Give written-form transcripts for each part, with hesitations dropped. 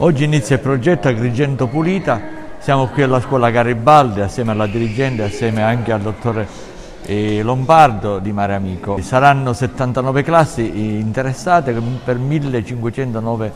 Oggi inizia il progetto Agrigento Pulita, siamo qui alla scuola Garibaldi assieme alla dirigente, assieme anche al dottore Lombardo di Mare Amico. Saranno 79 classi interessate per 1509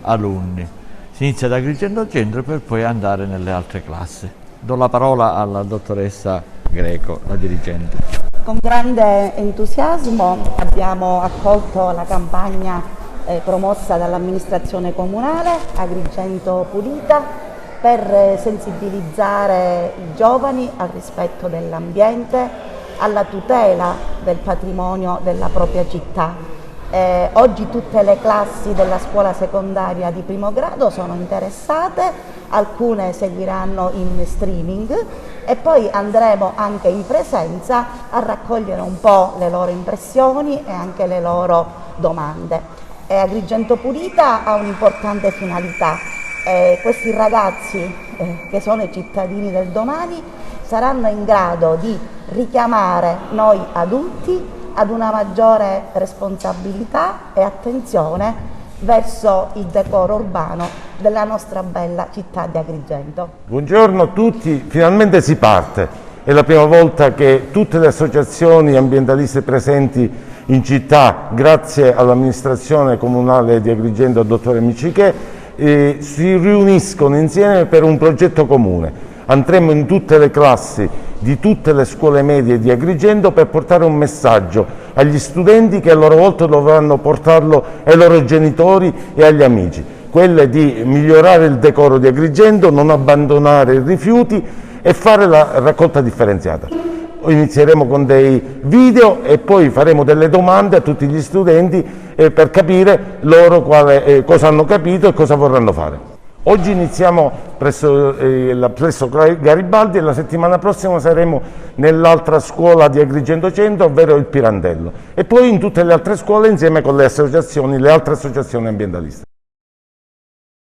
alunni. Si inizia da Agrigento Centro per poi andare nelle altre classi. Do la parola alla dottoressa Greco, la dirigente. Con grande entusiasmo abbiamo accolto la campagna promossa dall'amministrazione comunale Agrigento Pulita per sensibilizzare i giovani al rispetto dell'ambiente, alla tutela del patrimonio della propria città. Oggi tutte le classi della scuola secondaria di primo grado sono interessate, alcune seguiranno in streaming e poi andremo anche in presenza a raccogliere un po' le loro impressioni e anche le loro domande. Agrigento Pulita ha un'importante finalità. Questi ragazzi che sono i cittadini del domani saranno in grado di richiamare noi adulti ad una maggiore responsabilità e attenzione verso il decoro urbano della nostra bella città di Agrigento. Buongiorno a tutti, finalmente si parte. È la prima volta che tutte le associazioni ambientaliste presenti in città, grazie all'amministrazione comunale di Agrigento, al dottore Miccichè, si riuniscono insieme per un progetto comune. Andremo in tutte le classi di tutte le scuole medie di Agrigento per portare un messaggio agli studenti che a loro volta dovranno portarlo ai loro genitori e agli amici. Quelle di migliorare il decoro di Agrigento, non abbandonare i rifiuti e fare la raccolta differenziata. Inizieremo con dei video e poi faremo delle domande a tutti gli studenti per capire loro cosa hanno capito e cosa vorranno fare. Oggi iniziamo presso Garibaldi e la settimana prossima saremo nell'altra scuola di Agrigento Centro, ovvero il Pirandello, e poi in tutte le altre scuole insieme con le altre associazioni ambientaliste.